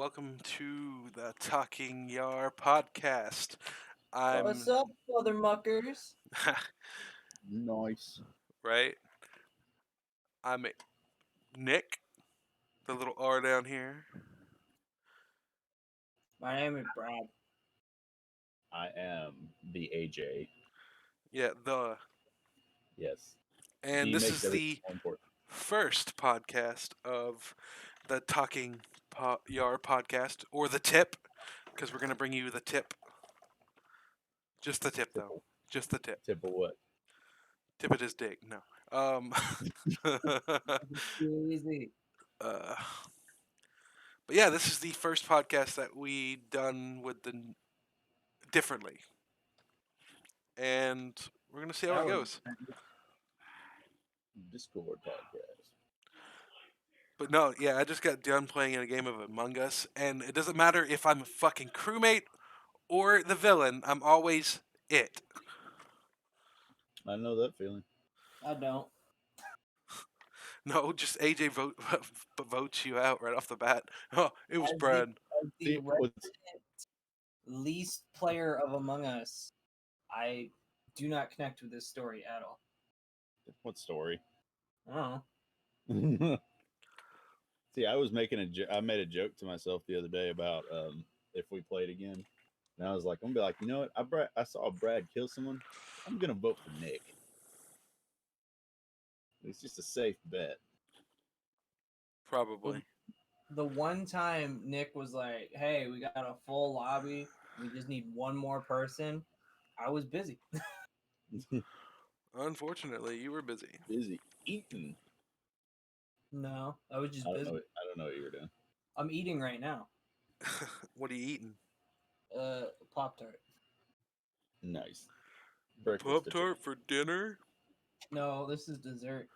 welcome to the Talking Yar podcast. What's I'm up, mother muckers? Nice. right. I'm Nick, the little R down here. My name is Brad. I am the AJ. Yeah, Yes. and D this makes is everything the more important. first podcast of the Talking Yar podcast, or the tip, because we're gonna bring you the tip. Just the tip, though. Typical, Just the tip. typical what? Tip of his dick. No. Um. Easy. uh. But yeah, this is the first podcast that we done with the differently, and we're gonna see how That it was goes. Discord podcast. But no, yeah, I just got done playing a game of Among Us, and it doesn't matter if I'm a fucking crewmate or the villain. I'm always it. I know that feeling. I don't. No, just AJ votes you out right off the bat. Oh, it was As the, Brad. as the See, what's least player of Among Us, I do not connect with this story at all. what story? I don't know. See, I was making I made a joke to myself the other day about if we played again, and I was like, I'm gonna be like, you know what? I saw Brad kill someone. I'm gonna vote for Nick. It's just a safe bet. Probably. The one time Nick was like, "Hey, we got a full lobby. We just need one more person." I was busy. Unfortunately, you were busy. Busy eating. No, I was just I don't know. busy. I don't know what you were doing. I'm eating right now. What are you eating? Pop Tart. Nice. Breakfast. Pop Tart for dinner? No, this is dessert.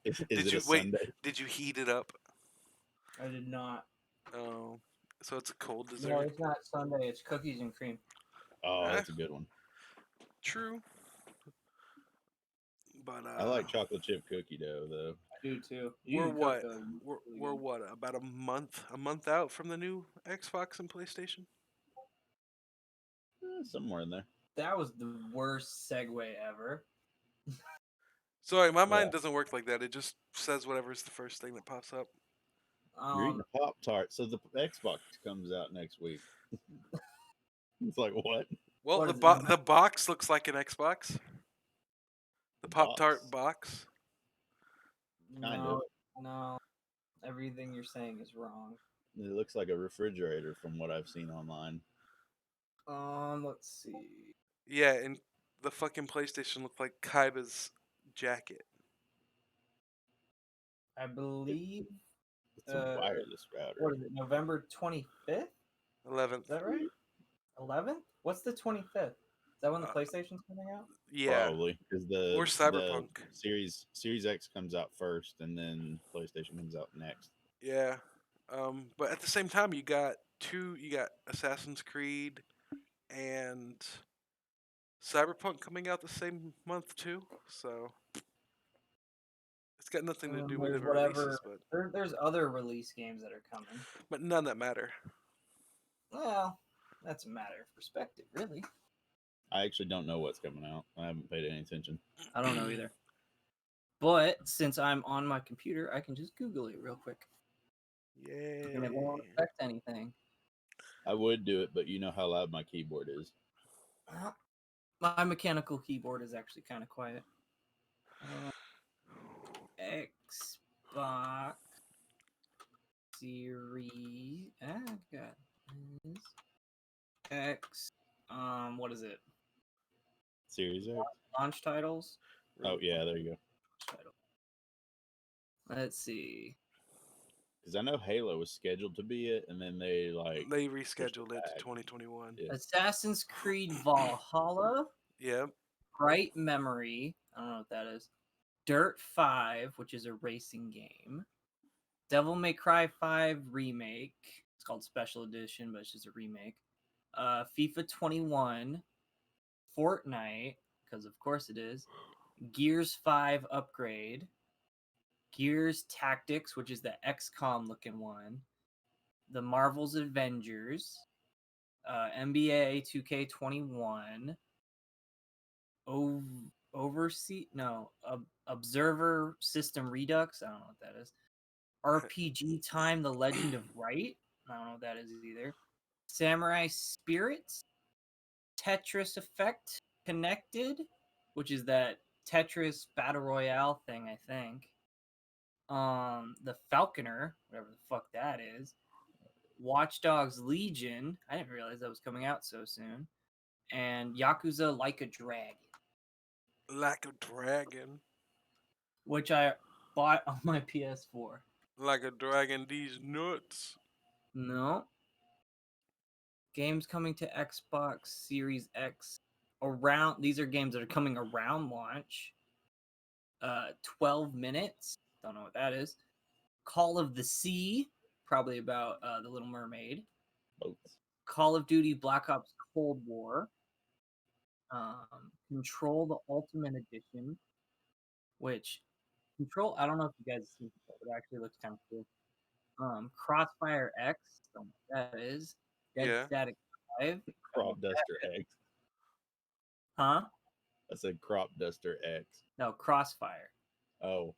Is Did it you a wait? Sunday? Did you heat it up? I did not. Oh, so it's a cold No, dessert. it's not Sunday. It's cookies and cream. Oh, Eh, that's a good one. true. But I like chocolate chip cookie dough though. I do too. You we're can cook what? those. We're what? About a month out from the new Xbox and PlayStation. Somewhere in there. That was the worst segue ever. Sorry, my Yeah. mind doesn't work like that. It just says whatever's the first thing that pops up. You're eating Um, a Pop Tart, so the Xbox comes out next week. It's like what? Well, What the is it? the box looks like an Xbox. The Pop Tart box. Kind no, of. no. Everything you're saying is wrong. It looks like a refrigerator from what I've seen online. Let's see. Yeah, and the fucking PlayStation looked like Kaiba's jacket. I believe. It's a wireless router. What is it? November 25th? 11th. Is that right? 11th? What's the 25th? Is that when the Uh, PlayStation's coming out? Yeah. Probably because Or the Cyberpunk. Series X comes out first, and then PlayStation comes out next. Yeah. But at the same time, you got Assassin's Creed and Cyberpunk coming out the same month too. So it's got nothing to do with the There's releases, there's other release games that are coming. but none that matter. Well, that's a matter of perspective, really. I actually don't know what's coming out. I haven't paid any attention. I don't know either. But since I'm on my computer, I can just Google it real quick. Yay. And it won't affect anything. I would do it, but you know how loud my keyboard is. My mechanical keyboard is actually kind of quiet. Xbox Series. Got this. X. What is it? Series X. Launch titles. Oh yeah, there you go. Title. Let's see. Because I know Halo was scheduled to be it, and then they They rescheduled it to back. 2021. Yeah. Assassin's Creed Valhalla. Yep. Bright Memory. I don't know what that is. Dirt 5, which is a racing game. Devil May Cry 5 remake. It's called Special Edition, but it's just a remake. FIFA 21. Fortnite, because of course it is. Gears 5 upgrade. Gears Tactics, which is the XCOM looking one. the Marvel's Avengers, NBA 2K21, Observer System Redux. I don't know what that is. RPG Time: The Legend of Right. I don't know what that is either. Samurai Spirits, Tetris Effect Connected, which is that Tetris Battle Royale thing, I think. The Falconer, whatever the fuck that is. Watch Dogs Legion. I didn't realize that was coming out so soon. And Yakuza Like a Dragon, Like a dragon. which I bought on my PS4. Like a dragon, these nuts. No. Games coming to Xbox Series X around. These are games that are coming around launch. 12 minutes. Don't know what that is. Call of the Sea, probably about the Little Mermaid. Boats. Call of Duty Black Ops Cold War. Control the Ultimate Edition, which Control. I don't know if you guys see it, but it actually looks kind of cool. Crossfire X, don't know what that is. Dead Yeah. Static 5. Crop Duster X. Huh? I said Crop Duster X. No, Crossfire. Oh,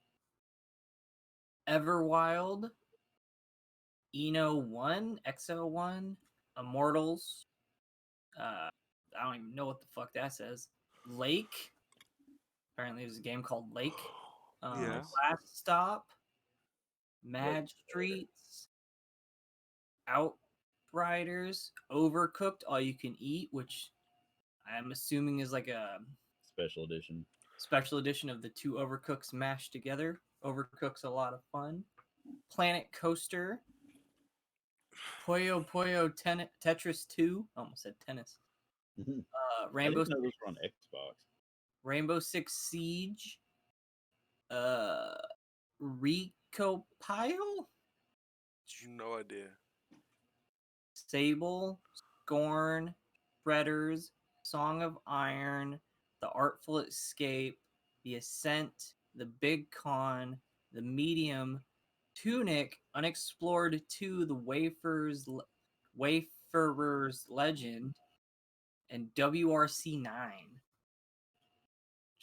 Everwild. Eno 1, Exo 1, Immortals. I don't even know what the fuck that says. Lake. Apparently, there's a game called Lake. Yeah. Last Stop. Lake. Mad Streets. Outriders. Overcooked, All You Can Eat, which I'm assuming is like a Special edition. special edition of the two Overcooks mashed together. Overcook's a lot of fun. Planet Coaster. Puyo Tetris 2. Almost said tennis. Mhm. I Rainbow didn't know those were on Xbox. Rainbow Six Siege. Uh, Rico Pile. No idea. Sable. Scorn. Spreaders. Song of Iron. The Artful Escape. The Ascent. The Big Con. The Medium. Tunic. Unexplored 2. The Wayfarer's Legend. And WRC 9.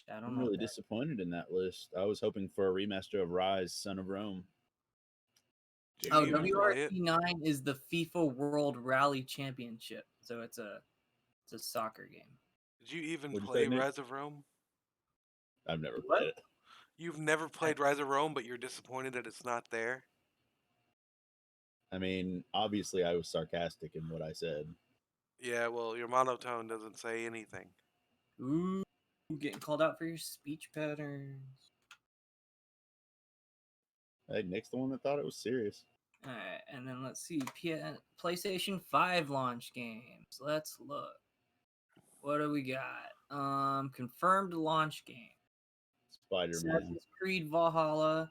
I don't I'm know. really disappointed in that list. I was hoping for a remaster of Rise, Son of Rome. Did Oh, you even play it? WRC9 is the FIFA World Rally Championship, so it's a soccer game. Did you even What'd you play say, Nick? Rise of Rome? I've never What? played it. You've never played Rise of Rome, but you're disappointed that it's not there? I mean, obviously, I was sarcastic in what I said. Yeah, well, your monotone doesn't say anything. Ooh, getting called out for your speech patterns. Hey, Nick's the one that thought it was serious. All right, and then let's see, PlayStation 5 launch games. Let's look. What do we got? Confirmed launch game. Spider-Man. Assassin's Creed Valhalla,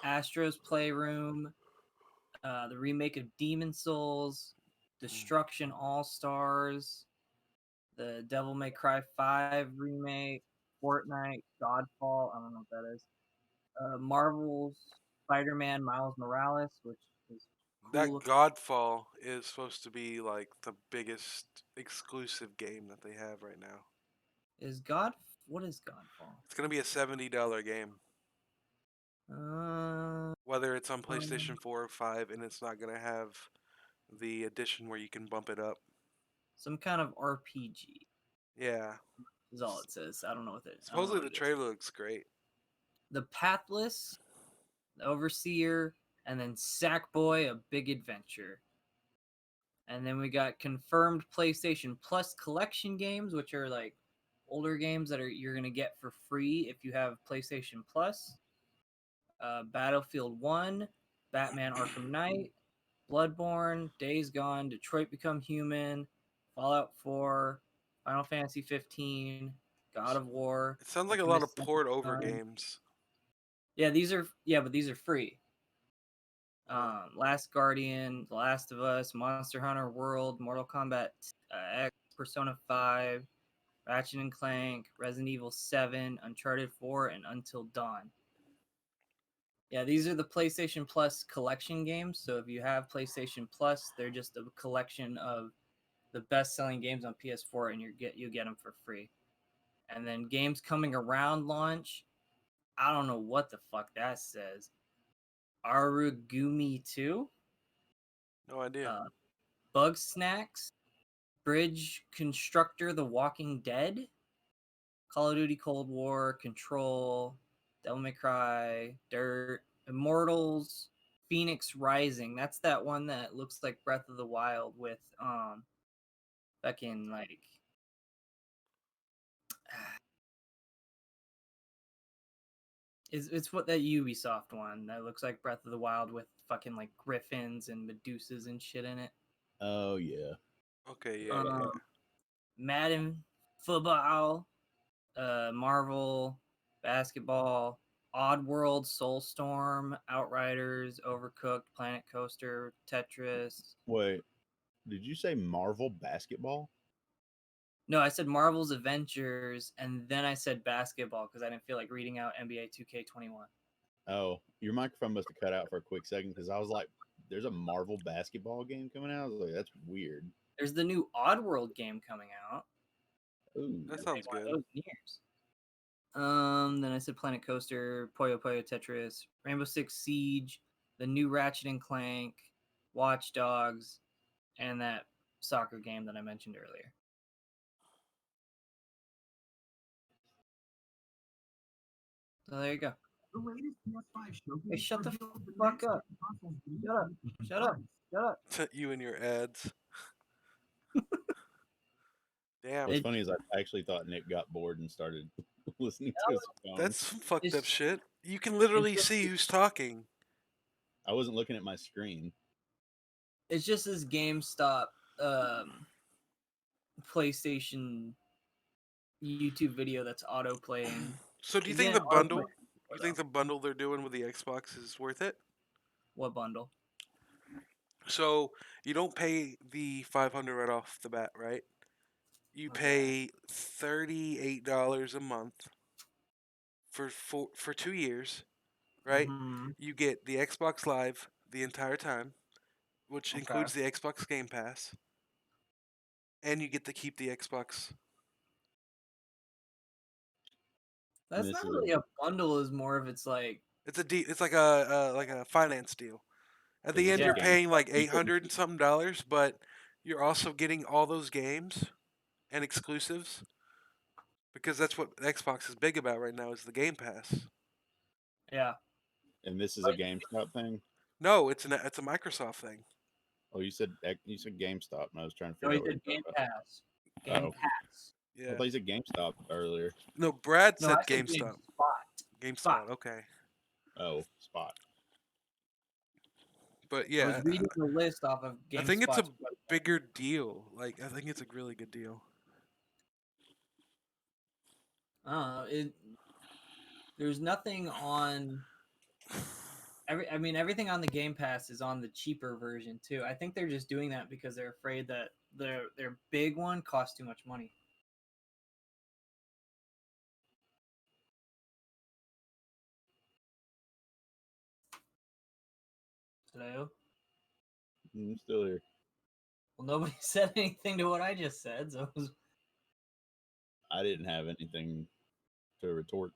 Astro's Playroom, the remake of Demon Souls, Destruction All Stars, the Devil May Cry 5 remake, Fortnite, Godfall, I don't know what that is. Marvel's Spider-Man Miles Morales, which is That cool. Godfall is supposed to be like the biggest exclusive game that they have right now. What is Godfall? It's gonna be a $70 game, Uh, whether it's on PlayStation 4 or 5, and it's not gonna have the edition where you can bump it up. some kind of RPG Yeah, is all it says. I don't know what it. I don't know supposedly what the it is. trailer looks great. The Pathless, the Overseer, and then Sackboy: A Big Adventure. And then we got confirmed PlayStation Plus collection games, which are like older games that you're gonna get for free if you have PlayStation Plus. Battlefield 1, Batman Arkham Knight, Bloodborne, Days Gone, Detroit Become Human, Fallout 4, Final Fantasy 15, God of War. It sounds like a lot Infamous of Second port over Son. games. Yeah, but these are free. Last Guardian, The Last of Us, Monster Hunter World, Mortal Kombat X, Persona 5, Ratchet and Clank, Resident Evil 7, Uncharted 4, and Until Dawn. Yeah, these are the PlayStation Plus collection games. So if you have PlayStation Plus, they're just a collection of the best-selling games on PS4, and you get them for free. And then games coming around launch, I don't know what the fuck that says. Arugumi 2, No idea. uh, Bug Snacks, Bridge Constructor The Walking Dead, Call of Duty Cold War, Control, Devil May Cry, Dirt, Immortals, Phoenix Rising. That's that one that looks like Breath of the Wild with fucking like it's what that Ubisoft one that looks like Breath of the Wild with fucking like griffins and medusas and shit in it. Oh yeah. Okay, yeah, yeah, Um, yeah. Madden Football, Marvel Basketball, Oddworld, Soulstorm, Outriders, Overcooked, Planet Coaster, Tetris. Wait, did you say Marvel basketball? No, I said Marvel's Avengers, and then I said basketball because I didn't feel like reading out NBA 2K21. Oh, your microphone must have cut out for a quick second because I was like, "There's a Marvel basketball game coming out." I was like, "That's weird." There's the new Oddworld game coming out. Ooh, That Haven't played sounds one of good. those in years. Then I said Planet Coaster, Puyo Puyo Tetris, Rainbow Six Siege, the new Ratchet and Clank, Watch Dogs, and that soccer game that I mentioned earlier. So there you go. The latest PS5 showcase Hey, shut the revealed the fuck next up. console's Shut up. Shut up. Shut up. You and your ads. Damn, what's It, funny is I actually thought Nick got bored and started listening to his phone. that's some fucked up it's, shit. You can it's literally just see who's talking. I wasn't looking at my screen. it's just this GameStop PlayStation YouTube video that's auto playing. So do you It's think getting the auto playing bundle? before, You think though. the bundle they're doing with the Xbox is worth it? What bundle? So you don't pay the 500 right off the bat, right? You Okay. pay $38 a month for 2 years, right? Mm-hmm. You get the Xbox Live the entire time, which Okay. includes the Xbox Game Pass, and you get to keep the Xbox. And That's this not is really a bundle. Is more of it's like It's a it's like a finance deal. At because the it's end, a yeah. you're game. paying like You couldn't- 800 and something dollars, but you're also getting all those games and exclusives because that's what Xbox is big about right now is the Game Pass. Yeah. And this is a GameStop thing. No, it's a Microsoft thing. Oh, you said GameStop, and I was trying to No, figure he out what said you're Game talking Pass. about. Game Oh, Pass. I Yeah. thought you said GameStop earlier. No, Brad No, I said said Game GameStop. Spot. Spot. GameSpot. Okay. Oh, Spot. But I was yeah, reading the list off of I think it's a GameSpot's website. bigger deal. Like I think it's a really good deal. There's nothing on everything on the Game Pass is on the cheaper version too. I think they're just doing that because they're afraid that their big one costs too much money. Hello? I'm still here. Well, nobody said anything to what I just said, so it was I didn't have anything to retort.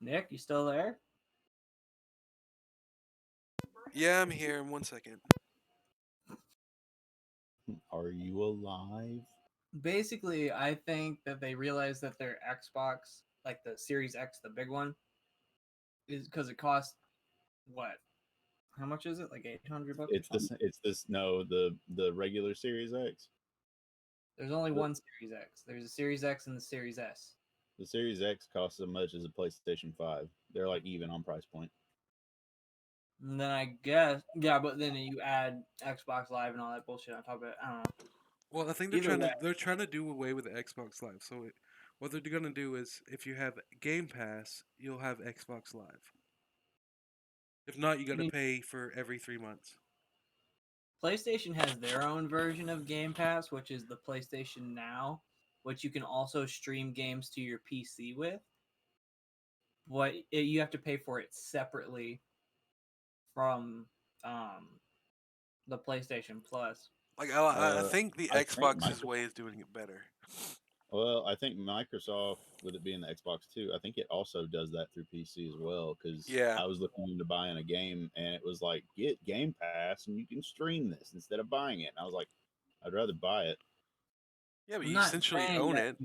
Nick, you still there? Yeah, I'm here in 1 second. Are you alive? Basically, I think that they realized that their Xbox, like the Series X, the big one, is because it costs what? How much is it? Like $800 or It's something? this. It's this. No, the regular Series X. There's only The, one Series X. There's a Series X and the Series S. the Series X costs as much as a PlayStation 5. They're like even on price point. And then I guess, yeah, but then you add Xbox Live and all that bullshit on top of it. I don't know. Well, I think Either way, they're trying to do away with the Xbox Live. So what they're gonna do is if you have Game Pass, you'll have Xbox Live. If not, you I gotta mean, pay for every 3 months. PlayStation has their own version of Game Pass, which is the PlayStation Now, which you can also stream games to your PC with. but you have to pay for it separately from the PlayStation Plus. Like I Uh, think the I think Xbox's way is doing it better. Well, I think Microsoft, with it being the Xbox too, I think it also does that through PC as well. Because Yeah. I was looking into buying a game, and it was like, get Game Pass, and you can stream this instead of buying it. And I was like, I'd rather buy it. Yeah, but I'm you not essentially saying own that it.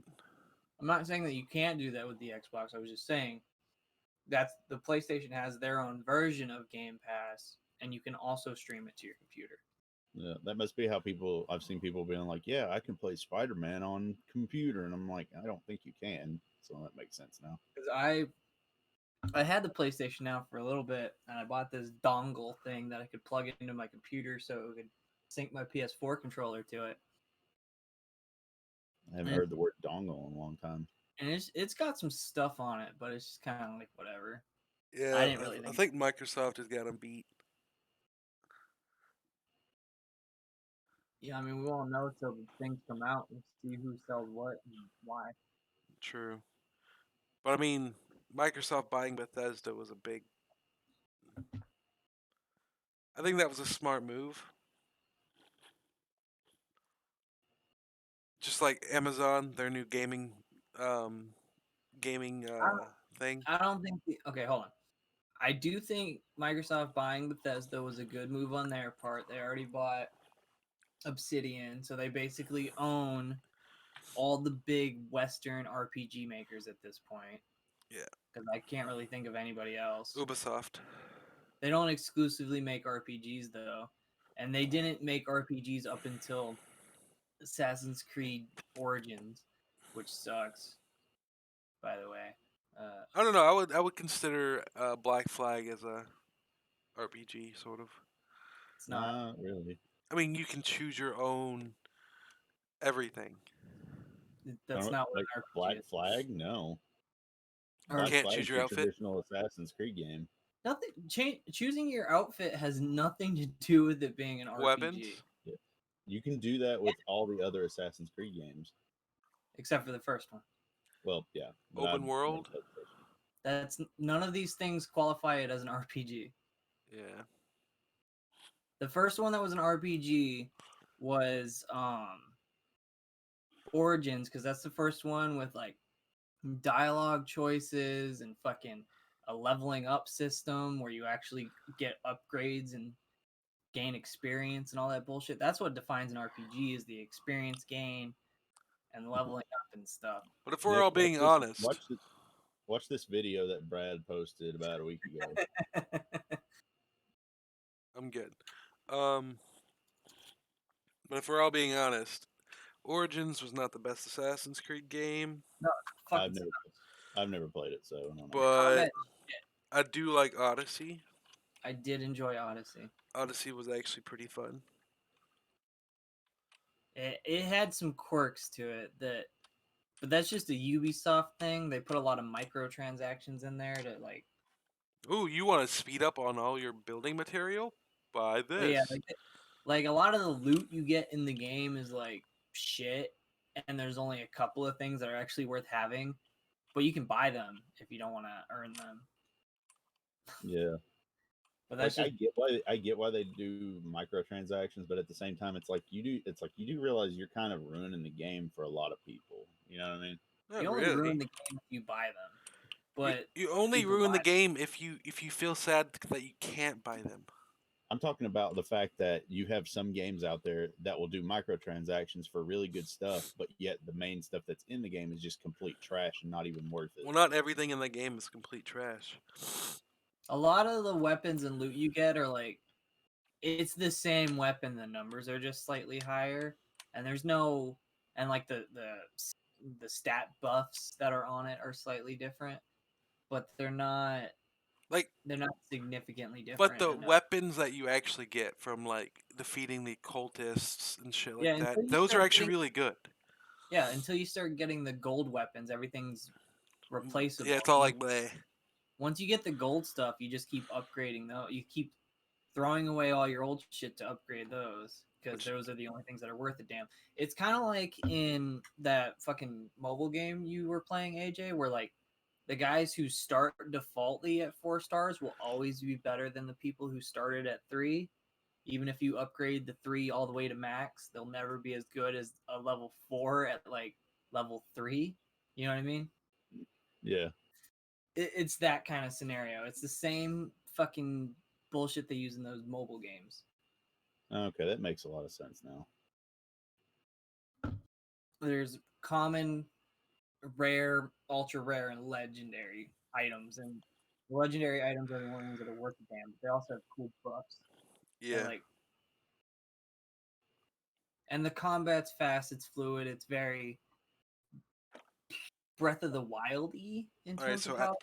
I'm not saying that you can't do that with the Xbox. I was just saying that's the PlayStation has their own version of Game Pass, and you can also stream it to your computer. Yeah, that must be how I've seen people being like, yeah, I can play Spider Man on computer, and I'm like, I don't think you can. So that makes sense now. Because I had the PlayStation now for a little bit, and I bought this dongle thing that I could plug into my computer so it could sync my PS4 controller to it. I haven't And, heard the word dongle in a long time. and it's got some stuff on it, but it's just kind of like whatever. Yeah, I didn't really I think. think Microsoft has got them beat. Yeah, I mean, we won't know till the things come out and see who sells what and why. True. But I mean, Microsoft buying Bethesda was a big. I think that was a smart move. Just like Amazon, their new um, gaming thing. I don't think. Okay, hold on. I do think Microsoft buying Bethesda was a good move on their part. They already bought Obsidian, so they basically own all the big Western RPG makers at this point. Yeah. Because I can't really think of anybody else. Ubisoft. They don't exclusively make RPGs though, and they didn't make RPGs up until Assassin's Creed Origins, which sucks. By the way, I don't know. I would consider Black Flag as a RPG sort of. it's not. Not really. I mean, you can choose your own everything. That's not what Like an RPG Black is. Flag? No. You Black Or can't choose Flag's your a outfit. traditional Assassin's Creed game. nothing. Choosing your outfit has nothing to do with it being an Weapons. RPG, Yeah. You can do that with all the other Assassin's Creed games. except for the first one. Well, yeah. But Open I've never world. played the first one. That's none of these things qualify it as an RPG. Yeah. The first one that was an RPG was Origins, because that's the first one with like dialogue choices and fucking a leveling up system where you actually get upgrades and gain experience and all that bullshit. That's what defines an RPG is the experience gain and leveling up and stuff. But if we're Nick, all being honest, watch this video that Brad posted about a week ago. I'm good. Um, but if we're all being honest, Origins was not the best Assassin's Creed game, No, I've fucking never I've never played it, so I don't know. but combat. I do like Odyssey. I did enjoy Odyssey. Odyssey was actually pretty fun. It had some quirks to it but that's just a Ubisoft thing. They put a lot of microtransactions in there to like. Ooh, you want to speed up on all your building material? Buy But this. yeah, like a lot of the loot you get in the game is like shit, and there's only a couple of things that are actually worth having, but you can buy them if you don't want to earn them. Yeah. But that's Like just I get why they do microtransactions, but at the same time it's like you do realize you're kind of ruining the game for a lot of people. You know what I mean? Not you only really. ruin the game if you buy them. But You only people ruin the buy game if you feel sad that you can't buy them. I'm talking about the fact that you have some games out there that will do microtransactions for really good stuff, but yet the main stuff that's in the game is just complete trash and not even worth it. Well, not everything in the game is complete trash. a lot of the weapons and loot you get are like it's the same weapon. The numbers are just slightly higher, and there's no and like the stat buffs that are on it are slightly different, but Like, they're not significantly but different the enough. weapons that you actually get from like defeating the cultists and shit like Yeah, that, until you those are start actually getting really good. yeah, until you start getting the gold weapons, everything's replaceable. Yeah, it's all like bleh. Once you get the gold stuff, you just keep upgrading though. You keep throwing away all your old shit to upgrade those because those are the only things that are worth a damn. It's kind of like in that fucking mobile game you were playing, AJ, where like the guys who start defaultly at 4 stars will always be better than the people who started at 3. Even if you upgrade the 3 all the way to max, they'll never be as good as a level 4 at like level 3. You know what I mean? Yeah. It's that kind of scenario. It's the same fucking bullshit they use in those mobile games. Okay, that makes a lot of sense now. There's common, rare, ultra rare, and legendary items, and the legendary items are the only ones that are worth a damn. But they also have cool buffs. Yeah. And, like, and the combat's fast. It's fluid. It's very Breath of the Wild-y in All right, terms so of how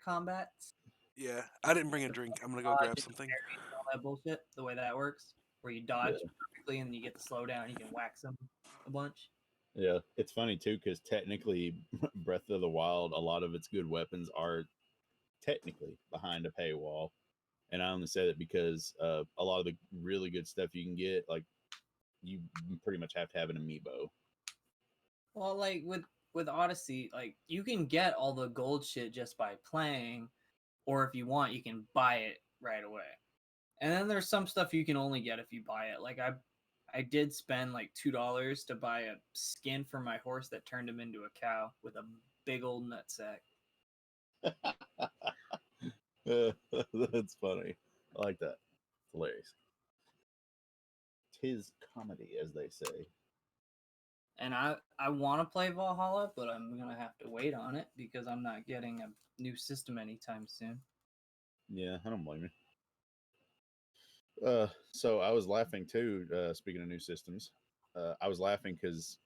combats. yeah, I didn't bring a drink. I'm gonna go Dodge grab and something. parry and all that bullshit. The way that works, where you dodge Yeah. perfectly and you get the slowdown, you can whack them a bunch. Yeah, it's funny too because technically, Breath of the Wild, a lot of its good weapons are technically behind a paywall, and I only say that because a lot of the really good stuff you can get, like you pretty much have to have an amiibo. Well, like with Odyssey, like you can get all the gold shit just by playing, or if you want, you can buy it right away. And then there's some stuff you can only get if you buy it. Like I did spend like $2 to buy a skin for my horse that turned him into a cow with a big old nutsack. That's funny. I like that. Hilarious. Tis comedy, as they say. And I want to play Valhalla, but I'm gonna have to wait on it because I'm not getting a new system anytime soon. Yeah, I don't blame you. So I was laughing too. Speaking of new systems, I was laughing because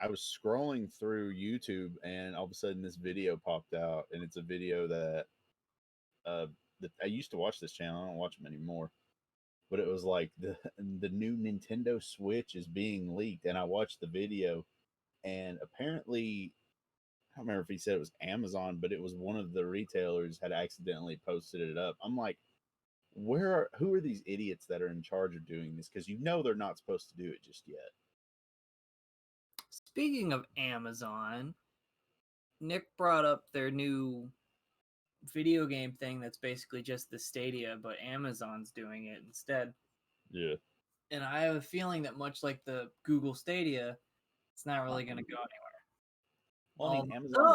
I was scrolling through YouTube, and all of a sudden this video popped out, and it's a video uh, that I used to watch this channel. I don't watch them anymore, but it was like the new Nintendo Switch is being leaked, and I watched the video, and apparently I don't remember if he said it was Amazon, but it was one of the retailers had accidentally posted it up. I'm like, who are these idiots that are in charge of doing this? Because you know they're not supposed to do it just yet. Speaking of Amazon, Nick brought up their new video game thing that's basically just the Stadia, but Amazon's doing it instead. Yeah. And I have a feeling that much like the Google Stadia, it's not really going to go Well, I mean, anywhere.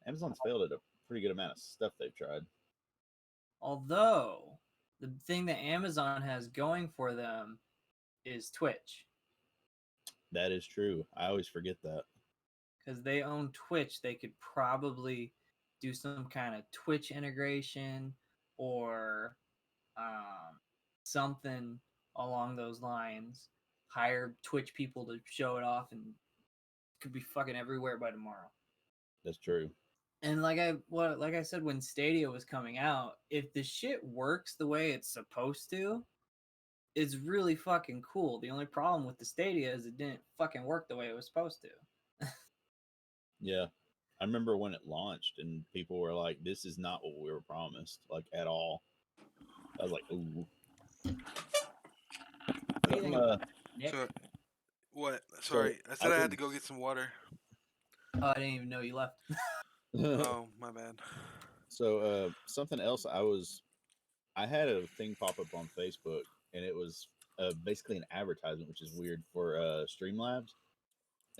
Amazon's failed at a pretty good amount of stuff they've tried. Although the thing that Amazon has going for them is Twitch. That is true. I always forget that. Because they own Twitch, they could probably do some kind of Twitch integration or something along those lines. Hire Twitch people to show it off, and could be fucking everywhere by tomorrow. That's true. And like I said when Stadia was coming out, if the shit works the way it's supposed to, it's really fucking cool. The only problem with the Stadia is it didn't fucking work the way it was supposed to. Yeah. I remember when it launched and people were like, this is not what we were promised, like at all. I was like, ooh. What do you think about Nick? So what? So Sorry, I said I I had to go was get some water. Oh, I didn't even know you left. Oh, my bad. so something else I had a thing pop up on Facebook and it was basically an advertisement, which is weird for Streamlabs.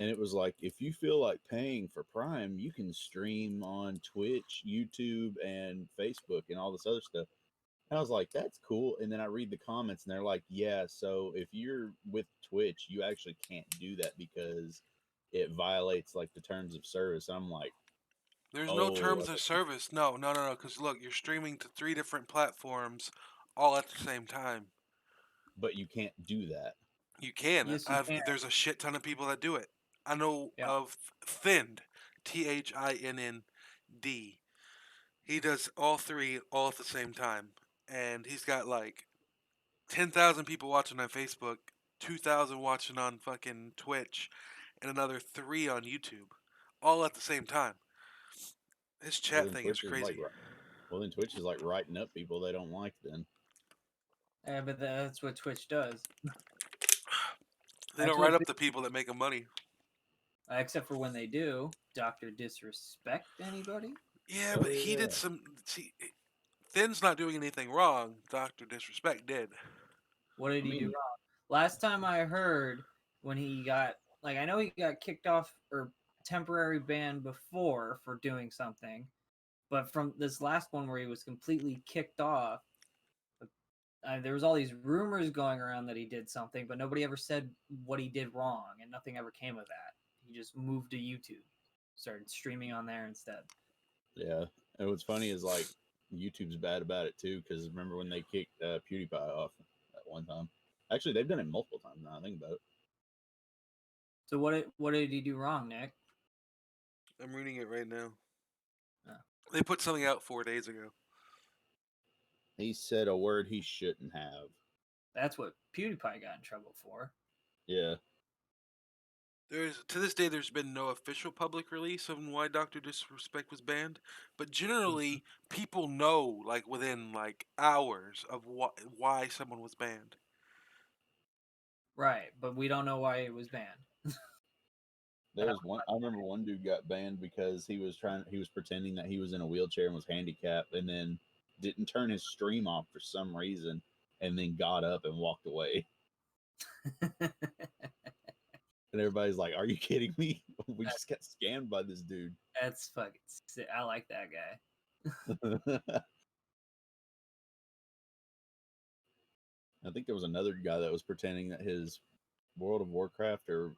And it was like, if you feel like paying for Prime, you can stream on Twitch, YouTube, and Facebook, and all this other stuff. And I was like, that's cool. And then I read the comments, and they're like, yeah, so if you're with Twitch, you actually can't do that because it violates like the terms of service. I'm like, There's no oh, terms of service. No, no, no, no. Because look, you're streaming to 3 different platforms all at the same time. but you can't do that. You can. Yes, you can. There's a shit ton of people that do it. I know Yeah. of Thind, THINND. He does all 3 all at the same time, and he's got like 10,000 people watching on Facebook, 2,000 watching on fucking Twitch, and another 3 on YouTube, all at the same time. His Well, chat then thing is Twitch is like, crazy. well, then Twitch is like writing up people they don't like. Then Yeah, but that's what Twitch does. They don't write up the people that make them money. Except for when they do. Doctor disrespect anybody? Yeah, Oh, but he did yeah. some. See, Finn's not doing anything wrong. Doctor Disrespect did. What did I he do mean, wrong? Last time I heard, when he got I know he got kicked off or temporary banned before for doing something, but from this last one where he was completely kicked off, there was all these rumors going around that he did something, but nobody ever said what he did wrong, and nothing ever came of that. He just moved to YouTube, started streaming on there instead. yeah. And what's funny is like YouTube's bad about it too, because remember when they kicked PewDiePie off at one time? Actually, they've done it multiple times now. I think about it. So what did he do wrong, Nick? I'm reading it right now. Oh. They put something out 4 days ago. He said a word he shouldn't have. That's what PewDiePie got in trouble for. Yeah. To this day, there's been no official public release on why Doctor Disrespect was banned, but generally, people know like within like hours of why someone was banned. Right, but we don't know why it was banned. There was one. I remember one dude got banned because he was pretending that he was in a wheelchair and was handicapped, and then didn't turn his stream off for some reason, and then got up and walked away. And everybody's like, "Are you kidding me? We just got scammed by this dude." That's fucking sick. I like that guy. I think there was another guy that was pretending that his World of Warcraft or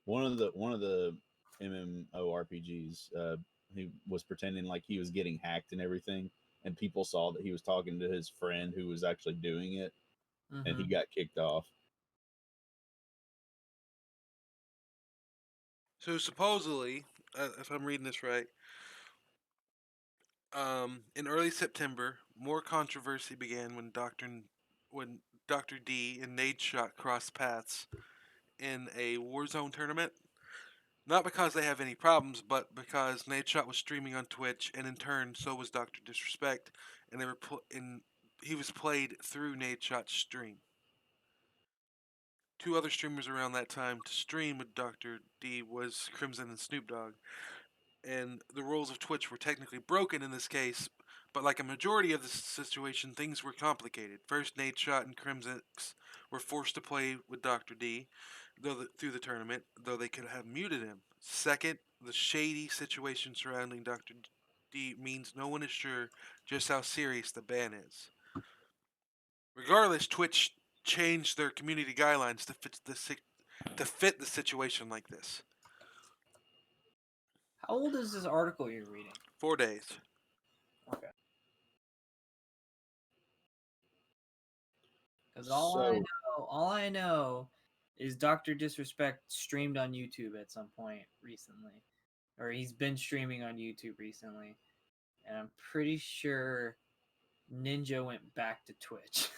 one of the MMORPGs, he was pretending like he was getting hacked and everything, and people saw that he was talking to his friend who was actually doing it, and he Mm-hmm. got kicked off. So supposedly, if I'm reading this right, in early September, more controversy began when Doctor D and Nadeshot crossed paths in a Warzone tournament. Not because they have any problems, but because Nadeshot was streaming on Twitch, and in turn, so was Doctor Disrespect, and he was played through Nadeshot's stream. Two other streamers around that time to stream with Doctor D was Crimson and Snoop Dogg, and the rules of Twitch were technically broken in this case. But like a majority of the situation, things were complicated. First, Nadeshot and Crimson were forced to play with Doctor D, through the tournament, though they could have muted him. Second, the shady situation surrounding Doctor D means no one is sure just how serious the ban is. Regardless, Twitch changed their community guidelines to fit the situation like this. How old is this article you're reading? 4 days. Okay. Because So all I know is Doctor Disrespect streamed on YouTube at some point recently, or he's been streaming on YouTube recently, and I'm pretty sure Ninja went back to Twitch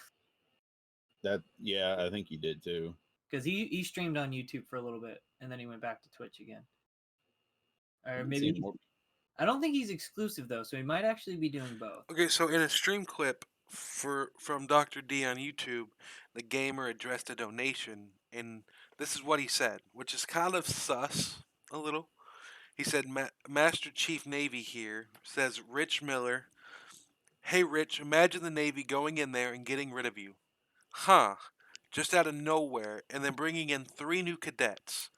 yeah, I think he did too. because he streamed on YouTube for a little bit, and then he went back to Twitch again. I Or can see maybe more. I don't think he's exclusive though, so he might actually be doing both. Okay, so in a stream clip from Dr. D on YouTube, the gamer addressed a donation, and this is what he said, which is kind of sus a little. He said, Master Chief Navy here says, Rich Miller, hey Rich, imagine the Navy going in there and getting rid of you. Huh, just out of nowhere, and then bringing in 3 new cadets.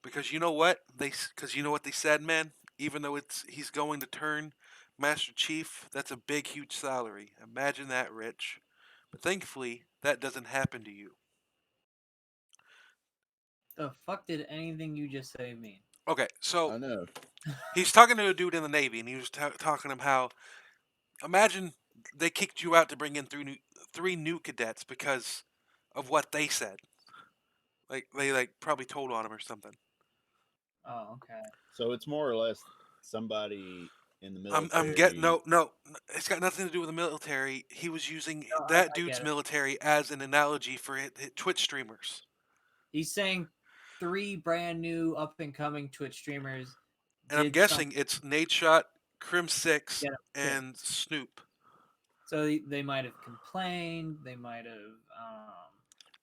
Because you know what? Because you know what they said, man? Even though he's going to turn Master Chief, that's a big, huge salary. Imagine that, Rich. But thankfully, that doesn't happen to you. The fuck did anything you just say mean? Okay, so I know. he's talking to a dude in the Navy, and he was talking to him how, imagine they kicked you out to bring in 3 new cadets because of what they said. Like they probably told on him or something. Oh, okay. So it's more or less somebody in the I'm get military. no. It's got nothing to do with the military. He was using No, that I dude's get it. military as an analogy for Twitch streamers. He's saying 3 brand new up and coming Twitch streamers And I'm did something guessing it's Nadeshot, Crim to Six, get him kicked. and Snoop. So they might have complained. They might have.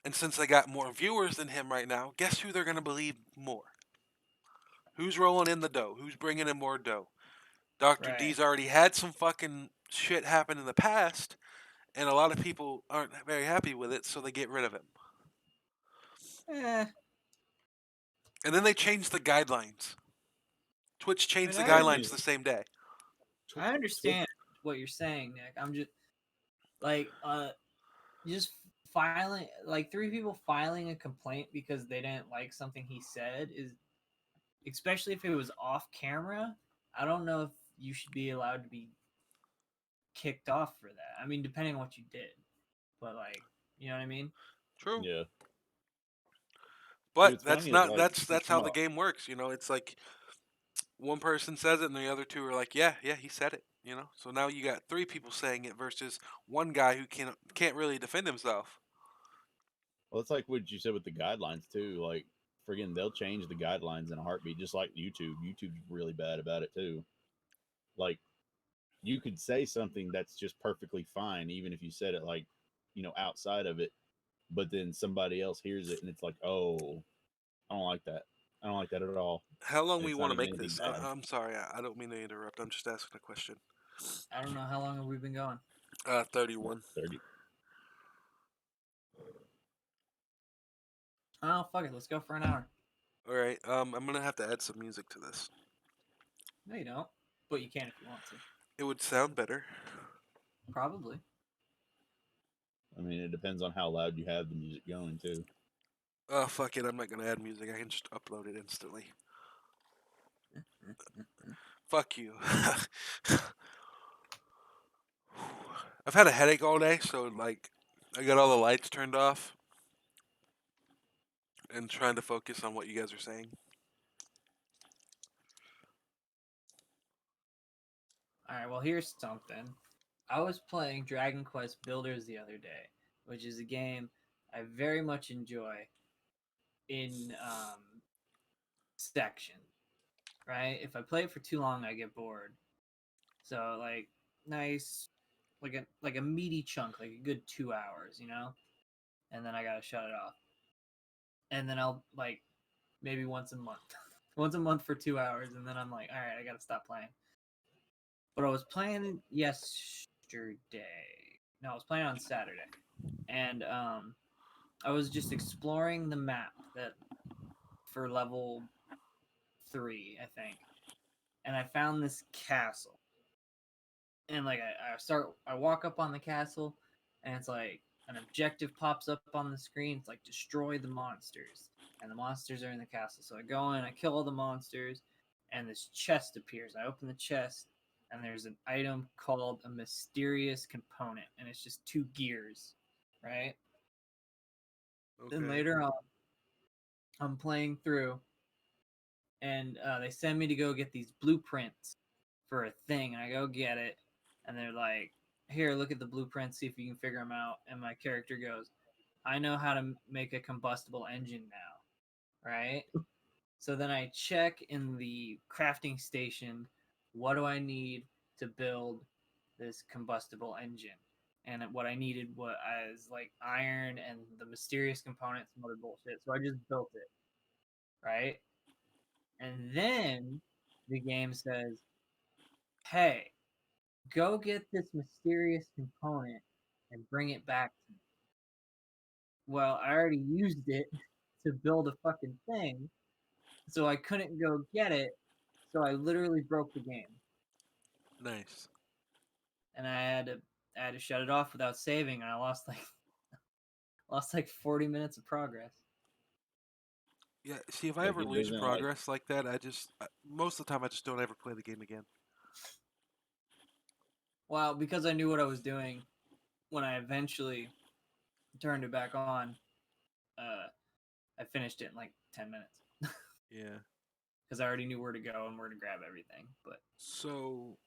And since they got more viewers than him right now, guess who they're gonna believe more? Who's rolling in the dough? Who's bringing in more dough? Dr. Right. D's already had some fucking shit happen in the past, and a lot of people aren't very happy with it, so they get rid of him. Eh, And then they changed the guidelines. Twitch I changed mean, the I, guidelines the same day. I understand what you're saying, Nick. I'm just like just filing like three people filing a complaint because they didn't like something he said is, especially if it was off camera. I don't know if you should be allowed to be kicked off for that. I mean, depending on what you did, but like, you know what I mean? True. Yeah. But What's that's funny is not like that's from how a the game works, you know. It's like one person says it and the other two are like, "Yeah, yeah, he said it," you know. So now you got three people saying it versus one guy who can't really defend himself. well, it's like what you said with the guidelines too. Like, friggin', they'll change the guidelines in a heartbeat, just like YouTube. YouTube's really bad about it too. Like, you could say something that's just perfectly fine, even if you said it like, outside of it, but then somebody else hears it and it's like, oh, I don't like that. I don't like that at all. How long And we it's not want to even make anything this? bad. I'm sorry, I don't mean to interrupt. I'm just asking a question. I don't know how long have we been going. 31. 30. Oh fuck it, let's go for an hour. All right. I'm gonna have to add some music to this. No, you don't, but you can if you want to. It would sound better. Probably. I mean, it depends on how loud you have the music going too. Oh fuck it, I'm not gonna add music. I can just upload it instantly. Fuck you. I've had a headache all day, so like I got all the lights turned off and trying to focus on what you guys are saying. All right, well, here's something. I was playing Dragon Quest Builders the other day, which is a game I very much enjoy in section, right? If I play it for too long, I get bored. So like nice, like a meaty chunk, like a good 2 hours, you know, and then I gotta shut it off, and then I'll like maybe once a month, once a month for 2 hours, and then I'm like, all right, I gotta stop playing. But I was playing yesterday. No, I was playing on Saturday, and I was just exploring the map that for level 3, I think, and I found this castle. And like I walk up on the castle, and it's like an objective pops up on the screen. It's like destroy the monsters, and the monsters are in the castle. So I go in, I kill all the monsters, and this chest appears. I open the chest, and there's an item called a mysterious component, and it's just 2 gears, right? Then Okay. later on, I'm playing through, and they send me to go get these blueprints for a thing, and I go get it, and they're like, "Here, look at the blueprints, see if you can figure them out." And my character goes, "I know how to make a combustible engine now," right? So then I check in the crafting station, what do I need to build this combustible engine? And what I needed was like iron and the mysterious components and other bullshit. So I just built it, right? And then the game says, "Hey, go get this mysterious component and bring it back to me." Well, I already used it to build a fucking thing, so I couldn't go get it. So I literally broke the game, Nice. and I had to shut it off without saving, and I lost like 40 minutes of progress. Yeah. See, if I Like, ever it lose doesn't like, progress like that, most of the time I just don't ever play the game again. Well, because I knew what I was doing when I eventually turned it back on, uh, I finished it in like 10 minutes Yeah. because I already knew where to go and where to grab everything. But So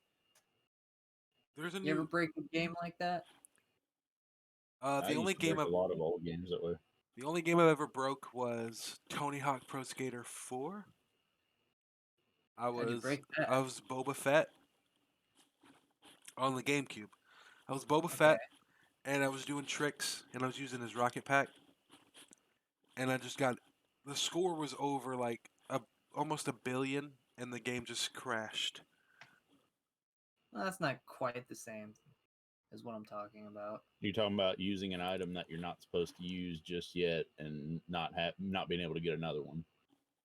there's a you ever new. break a game like that? I The only used to game break I've a lot of old games that way. the only game I've ever broke was Tony Hawk Pro Skater 4. I How'd you was break that? I was Boba Fett on the GameCube. I was Boba Okay. Fett, and I was doing tricks, and I was using his rocket pack, and I just got the score was over like almost 1 billion, and the game just crashed. Well, that's not quite the same as what I'm talking about. You're talking about using an item that you're not supposed to use just yet, and not being able to get another one.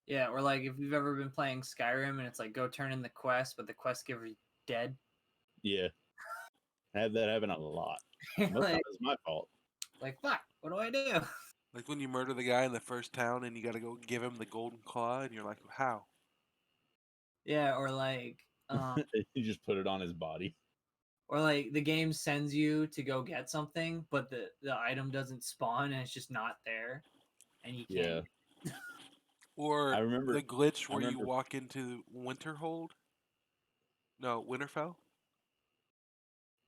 Yeah, or like if you've ever been playing Skyrim and it's like go turn in the quest, but the quest giver's dead. Yeah, I have that happen a lot. Most of like, it's my fault. like fuck, what do I do? Like when you murder the guy in the first town and you got to go give him the golden claw, and you're like, how? Yeah, or like You just put it on his body. or like the game sends you to go get something, but the item doesn't spawn and it's just not there, and you can't. Yeah, Or I remember. the glitch I where you remember. walk into Winterhold? No, Winterfell?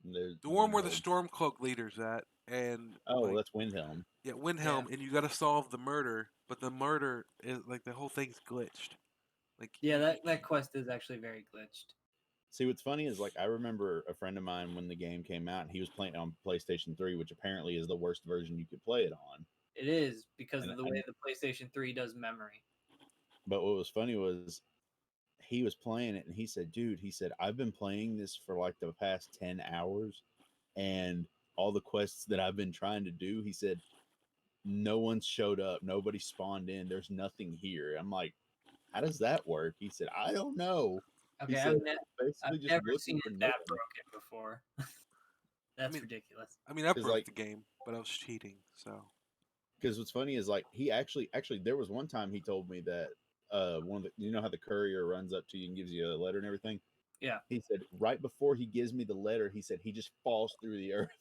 The The one where the Winterhold. Stormcloak leader's at, and Oh, like, that's Windhelm. yeah, Windhelm, and you got to solve the murder, but the murder is like the whole thing's glitched. Like, Yeah, that quest is actually very glitched. See, what's funny is like I remember a friend of mine when the game came out, and he was playing it on PlayStation 3, which apparently is the worst version you could play it on. It is because And of the way the PlayStation 3 does memory. but what was funny was he was playing it, and he said, "Dude," he said, "I've been playing this for like the past 10 hours, and all the quests that I've been trying to do," he said, "no one's showed up, nobody spawned in, there's nothing here." I'm like, "How does that work?" He said, "I don't know." He Okay, said, I've "Basically just never looking seen for it that nothing." broken before. I That's mean, ridiculous. I Because broke like the game, but I was cheating, so. Because what's funny is like he actually there was one time he told me that one of the, you know how the courier runs up to you and gives you a letter and everything. Yeah. He said right before he gives me the letter, he said he just falls through the earth.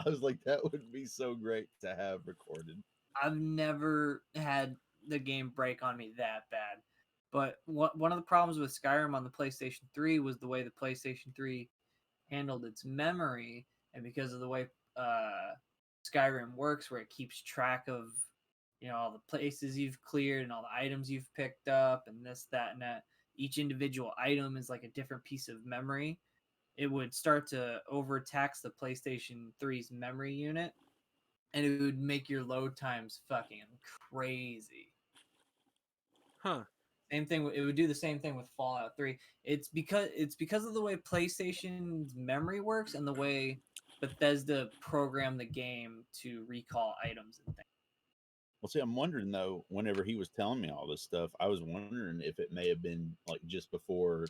I was like, that would be so great to have recorded. I've never had the game break on me that bad. But one of the problems with Skyrim on the PlayStation 3 was the way the PlayStation 3 handled its memory, and because of the way Skyrim works, where it keeps track of all the places you've cleared and all the items you've picked up and this, that, and that. Each individual item is like a different piece of memory. It would start to overtax the PlayStation 3's memory unit, and it would make your load times fucking crazy. Huh. Same thing. It would do the same thing with Fallout 3. It's because of the way PlayStation's memory works and the way Bethesda programmed the game to recall items and things. Well, see, I'm wondering though. Whenever he was telling me all this stuff, I was wondering if it may have been like just before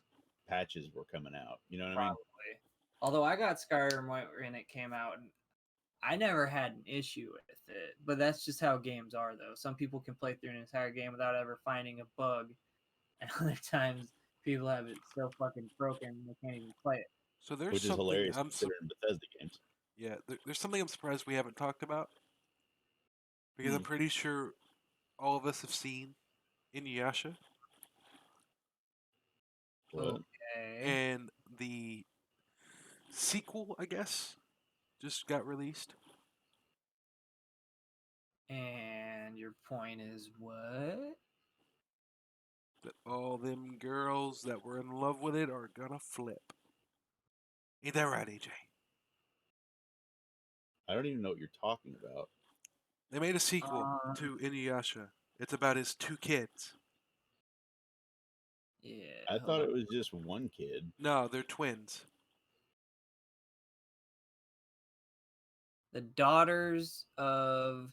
patches were coming out. You know what I mean? Probably. Although I got Skyrim when it came out, and I never had an issue with it. But that's just how games are, though. Some people can play through an entire game without ever finding a bug, and other times people have it so fucking broken they can't even play it. So there's Which is something hilarious considering Bethesda games. there's something I'm surprised we haven't talked about, because Hmm. I'm pretty sure all of us have seen Inuyasha, What? Okay. and the sequel, I guess, just got released. And your point is what? That all them girls that were in love with it are gonna flip. Ain't that right, AJ? I don't even know what you're talking about. They made a sequel Uh, to Inuyasha. It's about his 2 kids. yeah. I Hold thought on. it was just one kid. No, they're twins. The daughters of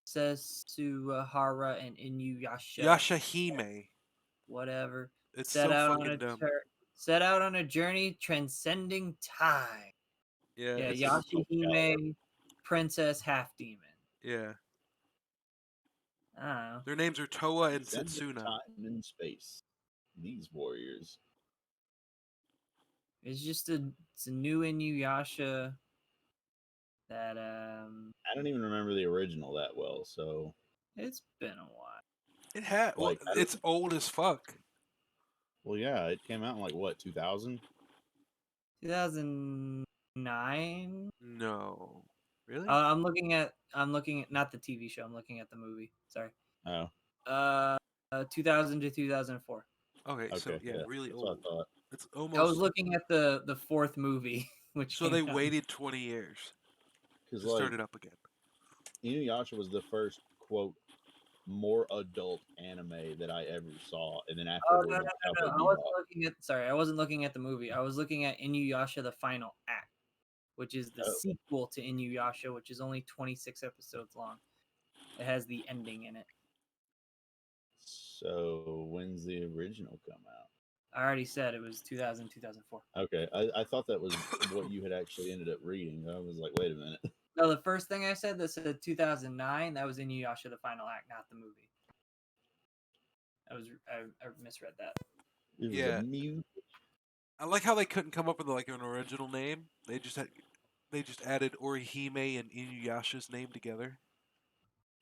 Setsuhara and Inuyasha, Yashahime. whatever, It's set so out on a fucking dumb. set out on a journey transcending time. Yeah, Yeah, it's Yashahime, princess half demon. yeah. I don't know. Their names are Toa and Transcendent Setsuna. time and space. These warriors. It's a new Inuyasha that I don't even remember the original that well. So, it's been a while. It had well, like, I don't. it's old as fuck. Well, yeah, it came out in like what 2000. 2009. No, really? I'm looking at not the TV show. I'm looking at the movie. Sorry. Oh, 2000 to 2004. Okay, so okay, yeah, yeah, really that's what I old. thought. It's I was almost looking at the fourth movie, which so came they out. waited 20 years Because to like start it up again. Inuyasha was the first quote more adult anime that I ever saw, and then Oh afterwards no, Cowboy I Bebop. wasn't looking at. Sorry, I wasn't looking at the movie. I was looking at Inuyasha: The Final Act, which is the Oh. sequel to Inuyasha, which is only 26 episodes long. It has the ending in it. So when's the original come out? I already said it was 2000, 2004. Okay, I thought that was what you had actually ended up reading. I was like, wait a minute. No, the first thing I said that said 2009. That was Inuyasha: The Final Act, not the movie. I misread that. It was a Yeah. mute. I like how they couldn't come up with like an original name. They just added Orihime and Inuyasha's name together.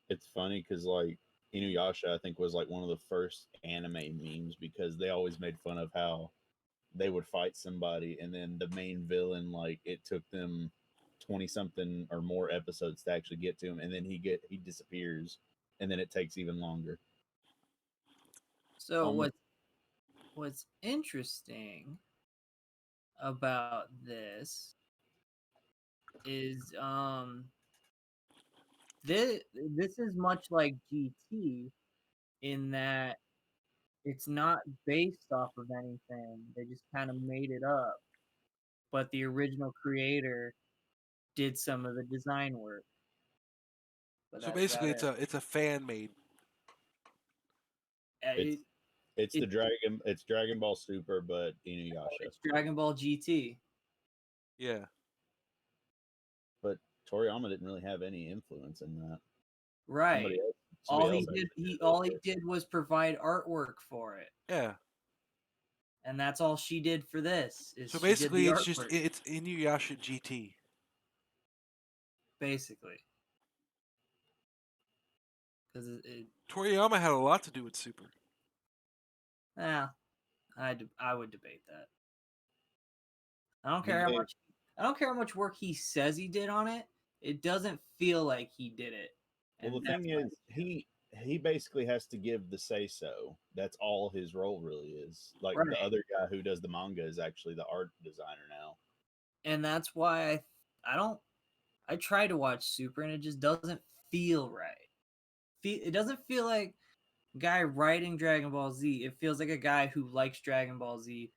It's funny because like Inuyasha, I think was like one of the first anime memes because they always made fun of how they would fight somebody and then the main villain like it took them 20 something or more episodes to actually get to him, and then he disappears, and then it takes even longer. So Almost. what's interesting about this is this is much like GT in that it's not based off of anything. They just kind of made it up. But the original creator did some of the design work. But So that's about basically, it. it's a fan made. it's it's it- it's Dragon Ball Super but Inuyasha. It's Dragon Ball GT. Yeah. But Toriyama didn't really have any influence in that. Right. Somebody All he else did actually all he did was provide artwork for it. Yeah. And that's all she did for this. Is So she did the basically, it's just artwork, it's Inuyasha GT. basically. Because Toriyama had a lot to do with Super. I would debate that. I don't He care how gave- much I don't care how much work he says he did on it. It doesn't feel like he did it. Well, And the thing that's is, he basically has to give the say so. That's all his role really is. Like Right. the other guy who does the manga is actually the art designer now. and that's why I try to watch Super and it just doesn't feel right. It doesn't feel like a guy writing Dragon Ball Z. It feels like a guy who likes Dragon Ball Z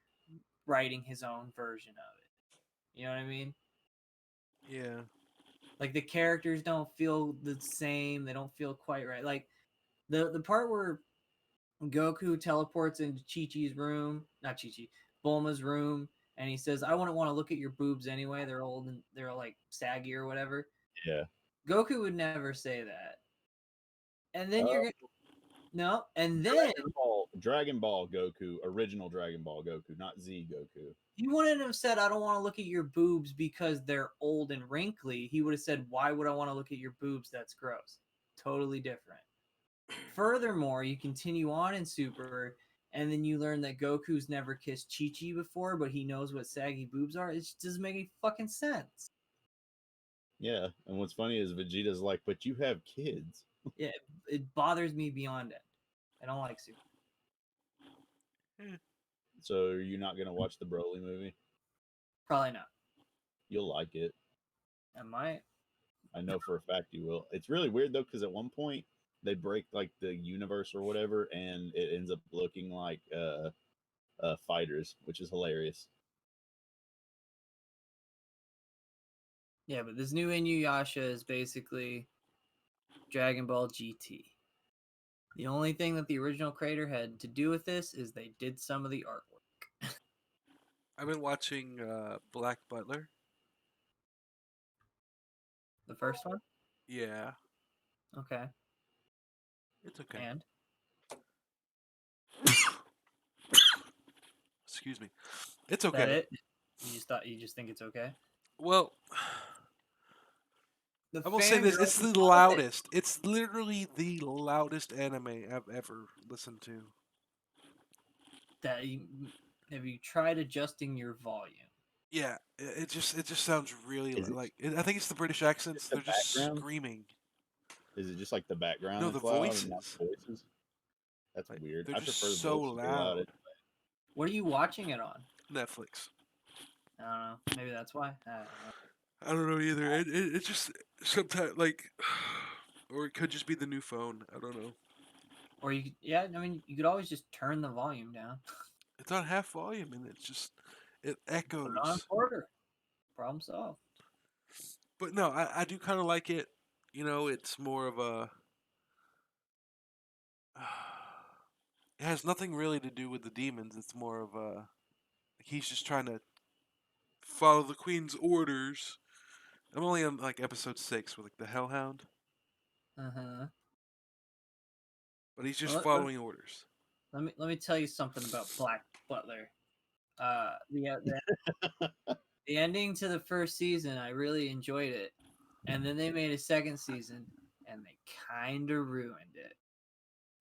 writing his own version of it. You know what I mean? Yeah. Like the characters don't feel the same. They don't feel quite right. Like the part where Goku teleports into Chi-Chi's room, not Chi-Chi, Bulma's room, and he says, "I wouldn't want to look at your boobs anyway. They're old and they're like saggy or whatever." Yeah. Goku would never say that. And then Uh, you're gonna no, and then Dragon Ball Goku, original Dragon Ball Goku, not Z Goku. he wouldn't have said, "I don't want to look at your boobs because they're old and wrinkly." He would have said, "Why would I want to look at your boobs? That's gross." Totally different. Furthermore, you continue on in Super, and then you learn that Goku's never kissed Chi-Chi before, but he knows what saggy boobs are. It just doesn't make any fucking sense. Yeah, and what's funny is Vegeta's like, "But you have kids." Yeah, it bothers me beyond it. I don't like Super. So are you not gonna watch the Broly movie? Probably not. You'll like it. I might. I know for a fact you will. It's really weird though, because at one point they break like the universe or whatever, and it ends up looking like fighters, which is hilarious. Yeah, but this new Inuyasha is basically Dragon Ball GT. The only thing that the original creator had to do with this is they did some of the artwork. I've been watching Black Butler. The first one? Yeah. Okay. It's okay. And? Excuse me. It's Is that okay. it? You just think it's okay? Well, The I will say this: fangirls it's the love it. loudest. It's literally the loudest anime I've ever listened to. Have you tried adjusting your volume? Yeah, it just sounds really Is it like. I think it's the British accents. the They're just background? screaming. Is it just like the background No, that's the loud and not voices. the voices? That's Like, weird. they're I just prefer the so voices to be loud. loud. What are you watching it on? Netflix. I don't know. Maybe that's why. I don't know. I don't know either. It just sometimes like, or it could just be the new phone. I don't know. Or you could, yeah, I mean, you could always just turn the volume down. It's on half volume, and it Put it on echoes. quarter. Problem solved. But no, I do kind of like it. You know, it's more of a. It has nothing really to do with the demons. It's more of a. He's just trying to follow the queen's orders. I'm only on like episode 6 with like the Hellhound, Uh-huh. but he's just Well, following orders. let me tell you something about Black Butler. The ending to the first season, I really enjoyed it, and then they made a second season, and they kind of ruined it.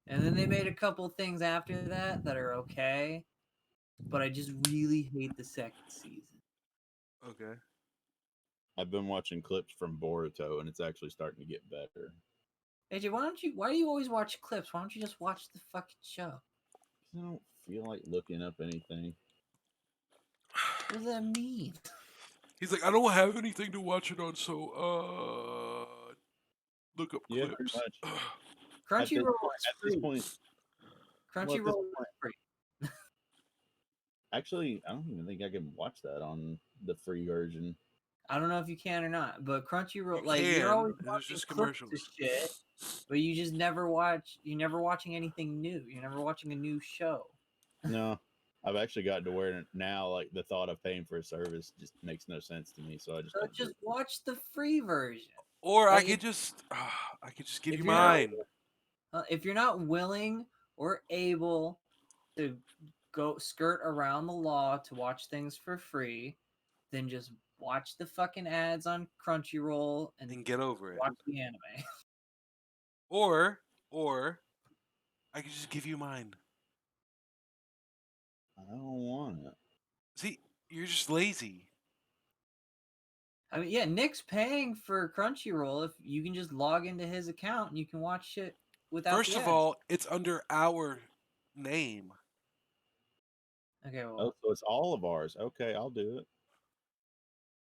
And then they made a couple things after that that are okay, but I just really hate the second season. Okay. I've been watching clips from Boruto, and it's actually starting to get better. AJ, why do you always watch clips? Why don't you just watch the fucking show? I don't feel like looking up anything. What does that mean? He's like, I don't have anything to watch it on, so look up Yeah, pretty clips. much. Crunchyroll is At this free. point, Crunchyroll is free. actually, I don't even think I can watch that on the free version. I don't know if you can or not, but Crunchyroll, You like, you're can. always There's watching just clips commercials. of shit, but you just never watch. You're never watching anything new. You're never watching a new show. No, I've actually gotten to where now, like, the thought of paying for a service just makes no sense to me. So I just So don't do just it. watch the free version. Or Like, I could just give if you you're not- mine. if you're not willing or able to go skirt around the law to watch things for free, then just watch the fucking ads on Crunchyroll and And get over it. watch the anime. Or I could just give you mine. I don't want it. See, you're just lazy. I mean, yeah, Nick's paying for Crunchyroll. If you can just log into his account and you can watch shit without First the of ads. all, it's under our name. Okay, well, Oh, so it's all of ours. Okay, I'll do it.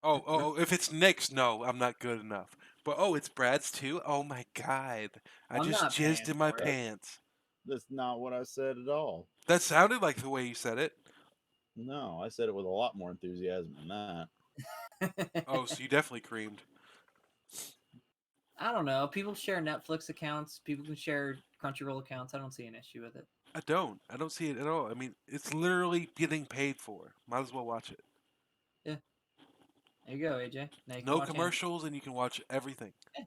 Oh, if it's Nick's, no, I'm not good enough. But it's Brad's too? Oh my god. I I'm just not paying jizzed in my for it. pants. That's not what I said at all. That sounded like the way you said it. No, I said it with a lot more enthusiasm than that. Oh, so you definitely creamed. I don't know. People share Netflix accounts. People can share Crunchyroll accounts. I don't see an issue with it. I don't. I don't see it at all. I mean, it's literally getting paid for. Might as well watch it. There you go, AJ. Now you can No watch anime. commercials, and you can watch everything. Hey,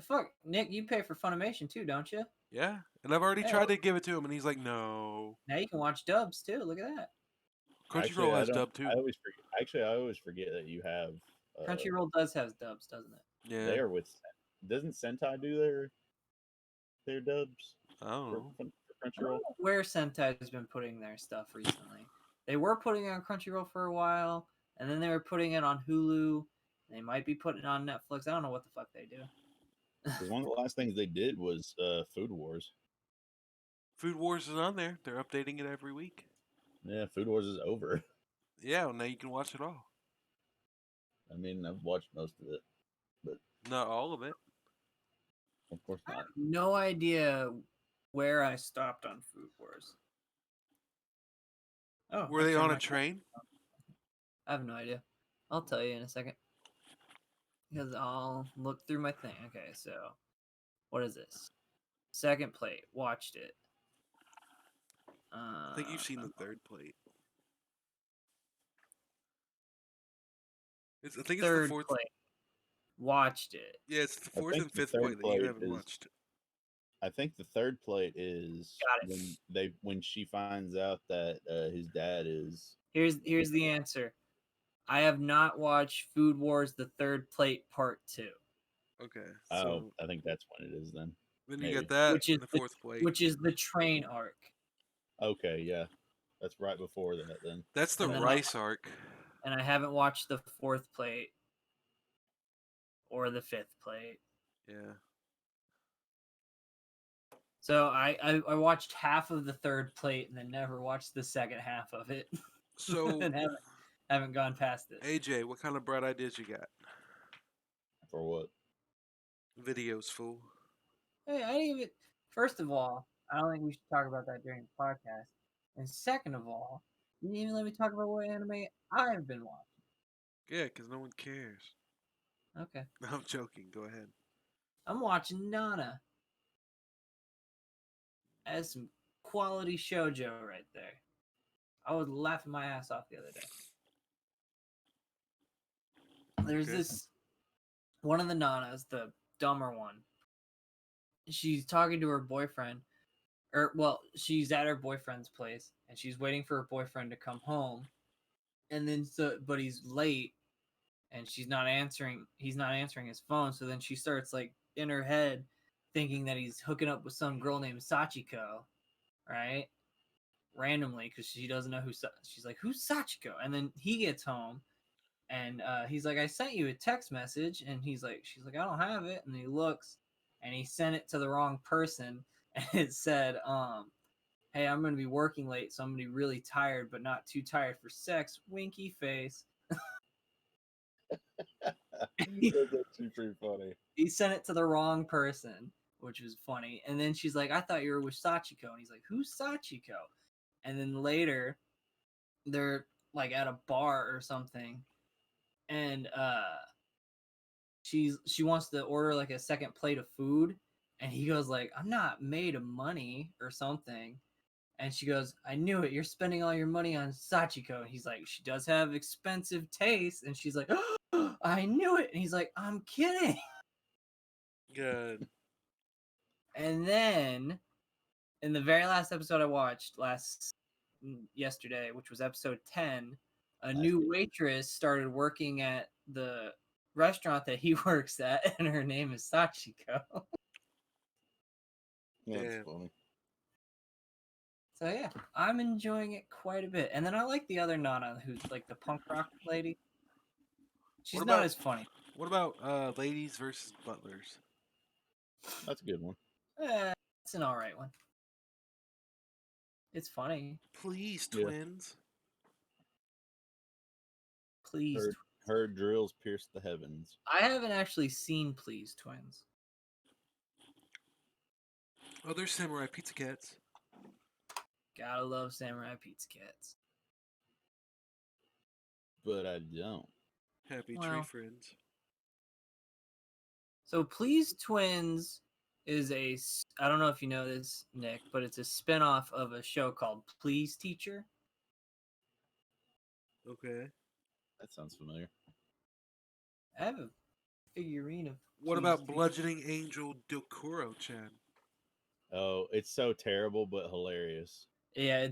fuck, Nick, you pay for Funimation too, don't you? Yeah, and I've already Yeah, tried to give it to him, and he's like, no. Now you can watch dubs too. Look at that. Actually, Crunchyroll I has don't. dub too. I always forget. Actually, I always forget that you have. Crunchyroll does have dubs, doesn't it? Yeah, There with. Doesn't Sentai do their dubs I don't for, know. for I don't Crunchyroll? know where Sentai has been putting their stuff recently. They were putting it on Crunchyroll for a while, and then they were putting it on Hulu. They might be putting it on Netflix. I don't know what the fuck they do. Because one of the last things they did was Food Wars. Food Wars is on there. They're updating it every week. Yeah, Food Wars is over. Yeah, well, now you can watch it all. I mean, I've watched most of it, but Not all of it. of course I not. have no idea where I stopped on Food Wars. Oh, Were I they turned on a my- train? I have no idea. I'll tell you in a second. Because I'll look through my thing. Okay, so what is this? Second plate. Watched it. I think you've seen the third plate. I think it's the third fourth. plate. Watched it. Yeah, it's the I fourth think and the fifth third plate that you plate haven't is- watched. I think the third plate is Got it. when she finds out that his dad is. Here's the answer. I have not watched Food Wars: The Third Plate Part 2, Okay, Oh, so I think that's when it is then. then you maybe. got that which is and the fourth plate. which is the train arc. Okay, yeah, that's right before that then. That's the and then rice arc. And I haven't watched the fourth plate or the fifth plate. Yeah. So I watched half of the third plate and then never watched the second half of it. So and haven't gone past it. AJ, what kind of bright ideas you got? For what? Videos, fool. Hey, I didn't even. First of all, I don't think we should talk about that during the podcast. And second of all, you didn't even let me talk about what anime I've been watching. Yeah, because no one cares. Okay. No, I'm joking. Go ahead. I'm watching Nana. That's some quality shojo right there. I was laughing my ass off the other day. There's Okay. this one of the Nanas, the dumber one. She's talking to her boyfriend, or well, she's at her boyfriend's place and she's waiting for her boyfriend to come home. And then but he's late and she's not answering he's not answering his phone, so then she starts like in her head thinking that he's hooking up with some girl named Sachiko, right? Randomly, because she doesn't know she's like, who's Sachiko? And then he gets home and he's like, I sent you a text message, and she's like, I don't have it. And he looks and he sent it to the wrong person, and it said, hey, I'm gonna be working late, so I'm gonna be really tired but not too tired for sex, winky face. That's actually pretty funny. He sent it to the wrong person, which was funny. And then she's like, I thought you were with Sachiko. And he's like, who's Sachiko? And then later, they're like at a bar or something. And she wants to order like a second plate of food. And he goes like, I'm not made of money or something. And she goes, I knew it. You're spending all your money on Sachiko. And he's like, she does have expensive taste. And she's like, oh, I knew it. And he's like, I'm kidding. Good. And then in the very last episode I watched yesterday, which was episode 10, a new waitress started working at the restaurant that he works at, and her name is Sachiko. That's Damn. funny. So yeah, I'm enjoying it quite a bit. And then I like the other Nana, who's like the punk rock lady. She's What not about- as funny. What about ladies versus butlers? That's a good one. It's an alright one. It's funny. Please, Yeah. twins. Please. Her drills pierce the heavens. I haven't actually seen Please Twins. Oh, there's Samurai Pizza Cats. Gotta love Samurai Pizza Cats. But I don't. Happy Well. Tree Friends. So Please Twins is I don't know if you know this, Nick, but it's a spinoff of a show called Please Teacher. Okay. That sounds familiar. I have a figurine of What Please about Teacher. Bludgeoning Angel Dokuro-chan? Oh, it's so terrible but hilarious. Yeah,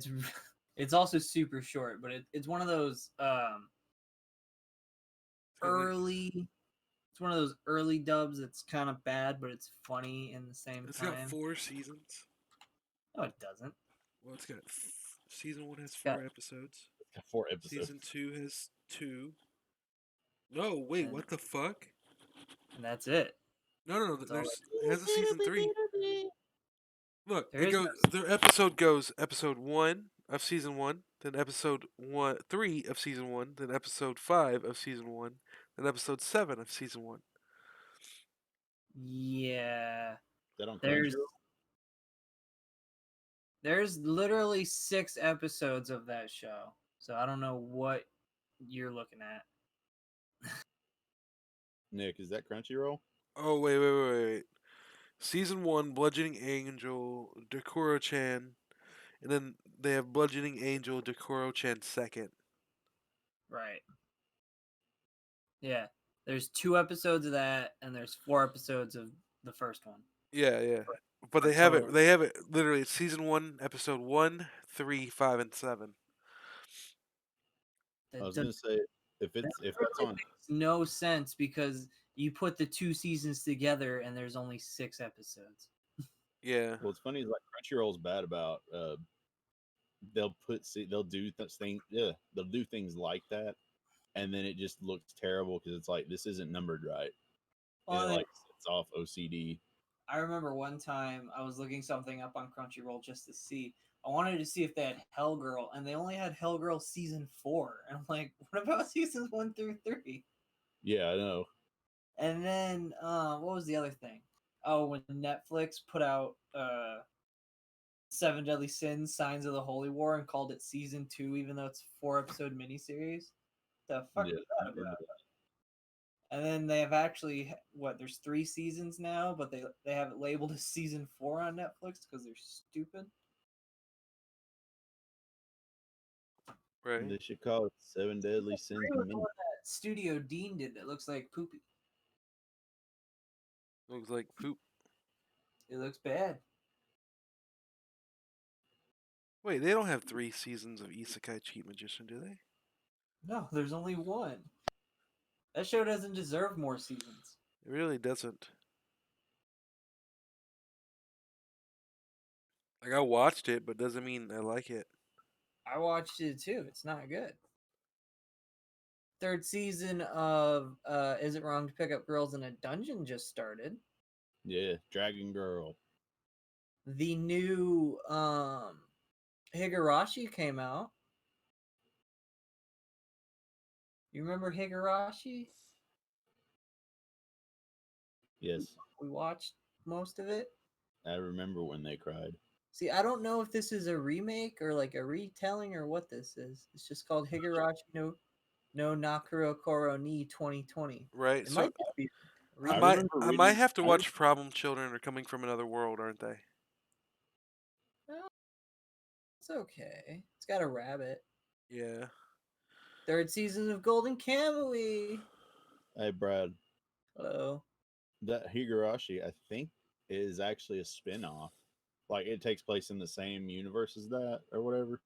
it's also super short, but it's one of those early. It's one of those early dubs that's kind of bad, but it's funny in the same It's time. got 4 seasons. No, it doesn't. Well, it's got season 1 has got- 4 episodes. It's got 4 episodes. Season 2 has 2. No, wait, And- what the fuck? And that's it. No, That's all it has a season 3. Look, There it is goes. Their episode goes episode 1 of season 1, then episode 3 of season 1, then episode 5 of season 1, then episode 7 of season 1. Yeah. Is that on There's Crunchyroll? There's literally 6 episodes of that show. So I don't know what you're looking at. Nick, is that Crunchyroll? Oh, wait. Season 1, Bludgeoning Angel, Dokuro-chan, and then they have Bludgeoning Angel, Dokuro-chan second. Right. Yeah. There's 2 episodes of that, and there's 4 episodes of the first one. Yeah. But they have it. They have it literally. It's season 1, episode 1, 3, 5, and 7. I was gonna say if that's on. Makes no sense because you put the 2 seasons together and there's only 6 episodes. Yeah. Well, it's funny. Like Crunchyroll's bad about. They'll do things like that, and then it just looks terrible because it's like this isn't numbered right, and Well, it like sets off OCD. I remember one time I was looking something up on Crunchyroll just to see. I wanted to see if they had Hellgirl, and they only had Hellgirl season 4. And I'm like, what about seasons 1 through 3? Yeah, I know. And then what was the other thing? Oh, when Netflix put out Seven Deadly Sins: Signs of the Holy War and called it season 2, even though it's a 4-episode miniseries. The fuck Yeah, was that about? And then they have actually there's 3 seasons now, but they have it labeled as season 4 on Netflix because they're stupid. Right. They should call it Seven Deadly Sins Three was the Mini. one that Studio Dean did that looks like poopy. Looks like poop. It looks bad. Wait, they don't have 3 seasons of Isekai Cheat Magician, do they? No, there's only 1. That show doesn't deserve more seasons. It really doesn't. Like, I watched it, but doesn't mean I like it. I watched it too. It's not good. 3rd season of Is It Wrong to Pick Up Girls in a Dungeon just started. Yeah, Dragon Girl. The new Higurashi came out. You remember Higurashi? Yes, We watched most of it. I remember when they cried. See, I don't know if this is a remake or like a retelling or what this is. It's just called Higurashi no Nakuro Koro ni 2020. Right? It So might just be a I remake. might remember I might reading- have to I watch Problem Children or Coming from Another World, aren't they? Well, it's okay. It's got a rabbit. Yeah. 3rd season of Golden Kamuy. Hey, Brad, Hello. that Higurashi, I think, is actually a spin-off. Like, it takes place in the same universe as that or whatever.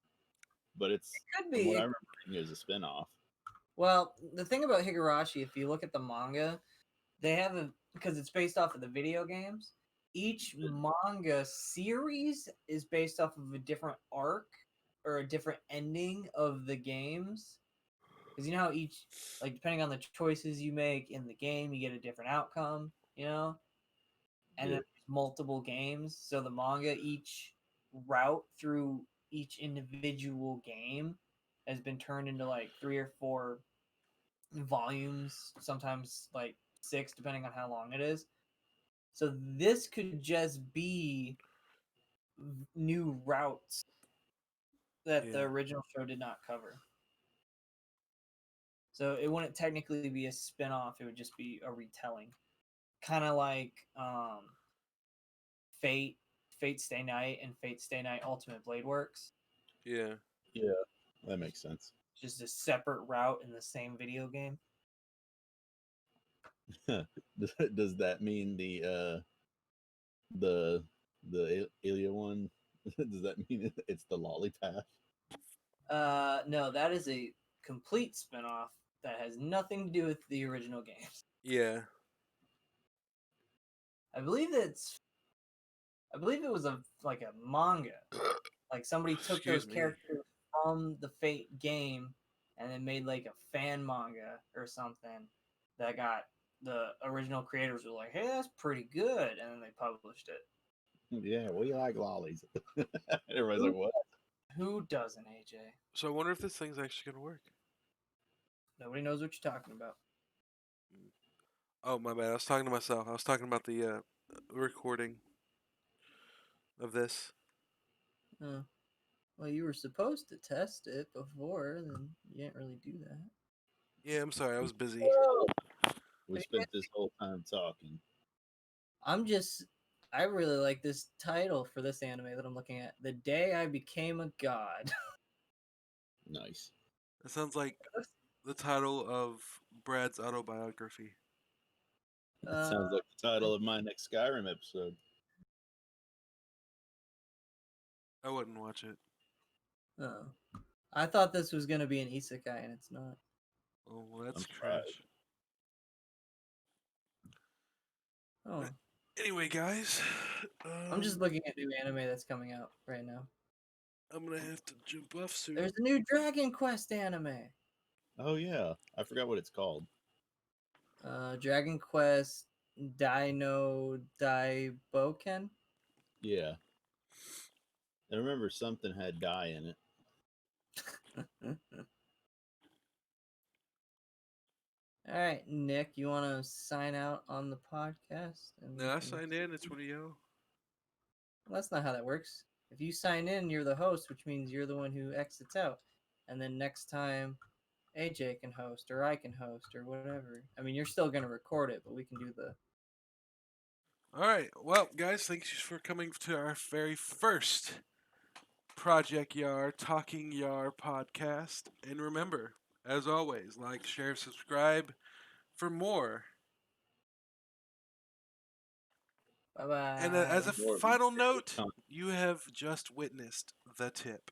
But it's, Could from be. what I remember reading, it was a spin-off. Well, the thing about Higurashi, if you look at the manga, they have because it's based off of the video games. Each manga series is based off of a different arc or a different ending of the games. Because you know how each, like, depending on the choices you make in the game, you get a different outcome, you know? And Yeah. then there's multiple games. So the manga, each route through each individual game has been turned into like 3 or 4 volumes, sometimes like 6, depending on how long it is. So this could just be new routes that the Yeah. original show did not cover. So it wouldn't technically be a spin-off, it would just be a retelling. Kind of like Fate, Fate Stay Night, and Fate Stay Night Ultimate Blade Works. Yeah. Yeah, that makes sense. Just a separate route in the same video game. Does that mean the Ilya one? Does that mean it's the lolly path? No, that is a complete spin-off that has nothing to do with the original games. Yeah. I believe it was a manga. Like somebody took Excuse those me. characters from the Fate game and then made like a fan manga or something that got the original creators were like, "Hey, that's pretty good," and then they published it. Yeah, we like lollies. Everybody's like, what? Who doesn't, AJ? So I wonder if this thing's actually gonna work. Nobody knows what you're talking about. Oh, my bad. I was talking to myself. I was talking about the recording of this. Well, you were supposed to test it before, then you didn't really do that. Yeah, I'm sorry. I was busy. We spent this whole time talking. I really like this title for this anime that I'm looking at. The Day I Became a God. Nice. That sounds like the title of Brad's autobiography. That sounds like the title of my next Skyrim episode. I wouldn't watch it. Oh. I thought this was going to be an isekai, and it's not. Oh, well, that's I'm trash. surprised. Oh. Anyway, guys, I'm just looking at new anime that's coming out right now. I'm gonna have to jump off soon. There's a new Dragon Quest anime. Oh yeah, I forgot what it's called. Dragon Quest Dino Daiboken. Yeah, I remember something had dye in it. All right, Nick, you want to sign out on the podcast? And No, I signed in. It's one of y'all. Well, that's not how that works. If you sign in, you're the host, which means you're the one who exits out. And then next time, AJ can host, or I can host, or whatever. I mean, you're still gonna record it, but we can do the. All right. Well, guys, thanks for coming to our very first Project Yar Talking Yar podcast. And remember, as always, like, share, subscribe for more. Bye bye. And as a More final restricted note, content. you have just witnessed the tip.